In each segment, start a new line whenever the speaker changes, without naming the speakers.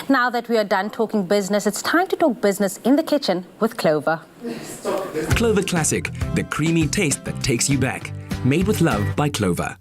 Now that we are done talking business, it's time to talk business in the kitchen with Clover.
Clover Classic, the creamy taste that takes you back. Made with love by Clover.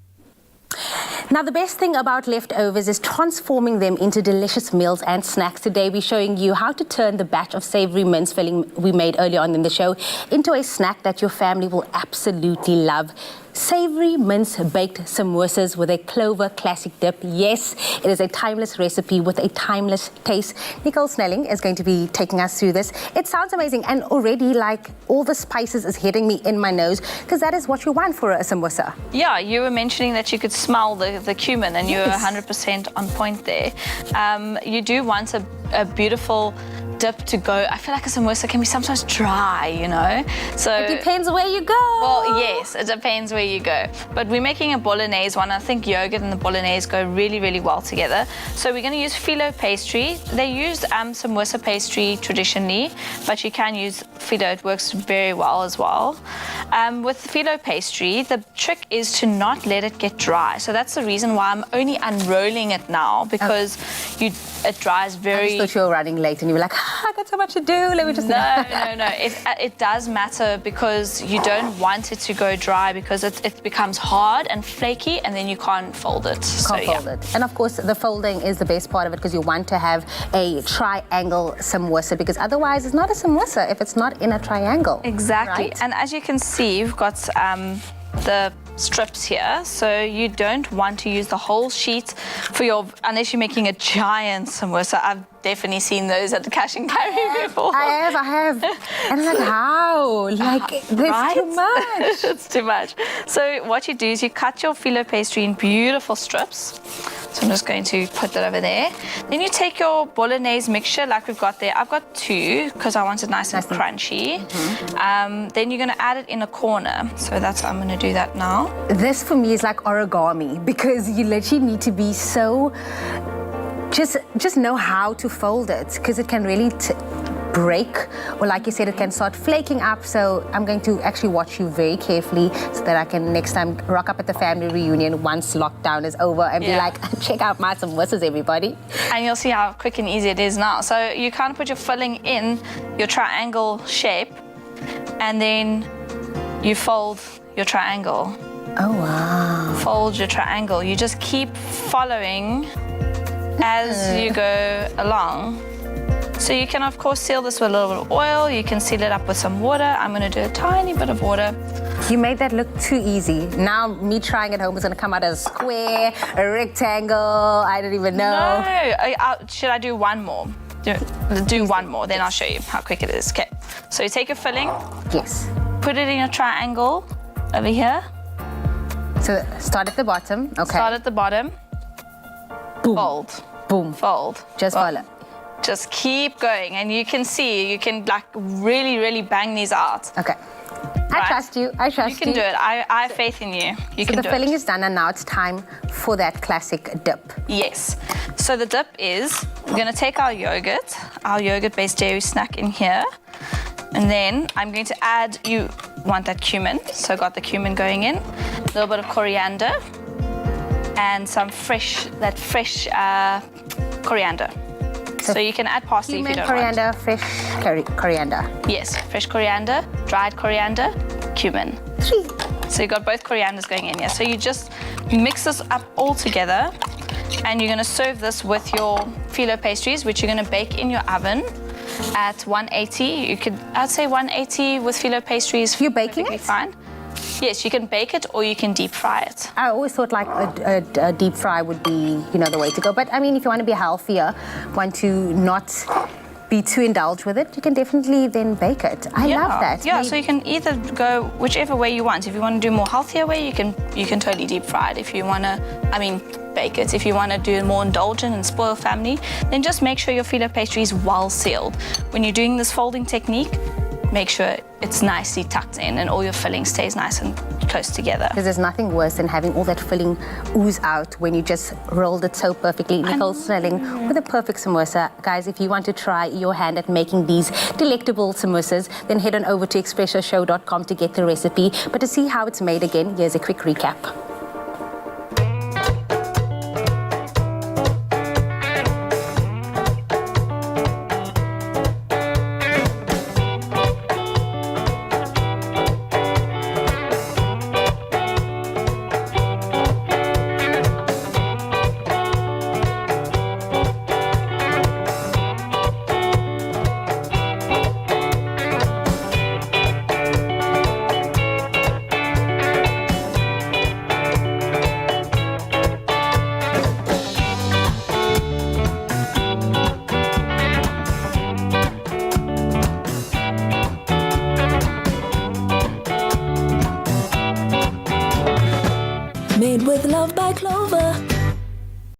Now, the best thing about leftovers is transforming them into delicious meals and snacks. Today, we're showing you how to turn the batch of savoury mince filling we made earlier on in the show into a snack that your family will absolutely love. Savoury mince baked samosas with a Clover Classic dip. Yes, it is a timeless recipe with a timeless taste. Nicole Snelling is going to be taking us through this. It sounds amazing, and already like all the spices is hitting me in my nose, because that is what you want for a samosa.
Yeah, you were mentioning that you could smell the cumin, and you're
Yes.
100% on point there. You do want a beautiful dip to go. I feel like a samosa can be sometimes dry, you know? So
It depends where you go.
well, yes, it depends where you go. But we're making a bolognese one. I think yogurt and the bolognese go really, really well together. So we're going to use PHYLLO pastry. They use samosa pastry traditionally, but you can use PHYLLO. It works very well as well. With PHYLLO pastry, the trick is to not let it get dry. So that's the reason why I'm only unrolling it now, because it dries very...
I just thought you were running late and you were like, I got so much to do, let me just...
No. It does matter, because you don't want it to go dry, because it becomes hard and flaky, and then you can't fold it.
Can't fold it. And of course, the folding is the best part of it, because you want to have a triangle samosa, because otherwise it's not a samosa if it's not in a triangle.
Exactly.
Right?
And as you can see, you've got the strips here, so you don't want to use the whole sheet for your, unless you're making a giant samosa. I've definitely seen those at the cash and carry before.
I have. And I'm like, how? Like, there's
Right?
too much.
It's too much. So what you do is you cut your PHYLLO pastry in beautiful strips. So I'm just going to put that over there. Then you take your bolognese mixture like we've got there. I've got 2 because I want it nice and crunchy. Then you're going to add it in a corner. So I'm going to do that now.
This for me is like origami, because you literally need to be so... Just know how to fold it, because it can really break, or like you said, it can start flaking up. So I'm going to actually watch you very carefully, so that I can next time rock up at the family reunion once lockdown is over and be like, check out my samosas, everybody.
And you'll see how quick and easy it is now. So you kind of put your filling in your triangle shape, and then you fold your triangle.
Oh, wow.
Fold your triangle. You just keep following as you go along. So you can, of course, seal this with a little bit of oil. You can seal it up with some water. I'm going to do a tiny bit of water.
You made that look too easy. Now me trying at home is going to come out as a square, a rectangle. I don't even know.
No. Should I do one more? Do one more, then I'll show you how quick it is. Okay. So you take your filling.
Yes.
Put it in your triangle over here.
So start at the bottom. Okay.
Start at the bottom.
Boom.
Fold.
Boom.
Fold.
Just
Fold.
follow.
Just keep going, and you can see, you can like really, really bang these out.
Okay. I trust you. I trust you.
You can do it. I have faith in you. You can do it.
So the filling is done, and now it's time for that classic dip.
Yes. So the dip is, we're going to take our yogurt-based dairy snack in here, and then I'm going to add, you want that cumin, so I got the cumin going in, a little bit of coriander, and some fresh coriander. So you can add parsley if you don't
coriander,
want.
fresh coriander.
Yes, fresh coriander, dried coriander, cumin.
3.
So you've got both corianders going in here. So you just mix this up all together, and you're going to serve this with your PHYLLO pastries, which you're going to bake in your oven at 180. I'd say 180 with PHYLLO pastries.
You're baking it?
Fine. Yes, you can bake it or you can deep fry it.
I always thought like a deep fry would be, the way to go. But I mean, if you want to be healthier, want to not be too indulged with it, you can definitely then bake it. I love that.
Yeah, so you can either go whichever way you want. If you want to do a more healthier way, you can totally deep fry it. If you want to, bake it. If you want to do it more indulgent and spoil family, then just make sure your PHYLLO pastry is well sealed. When you're doing this folding technique, make sure it's nicely tucked in and all your filling stays nice and close together.
Because there's nothing worse than having all that filling ooze out when you just rolled it so perfectly. Nicole Snelling with a perfect samosa. Guys, if you want to try your hand at making these delectable samosas, then head on over to expressoshow.com to get the recipe. But to see how it's made again, here's a quick recap.
with love by Clover.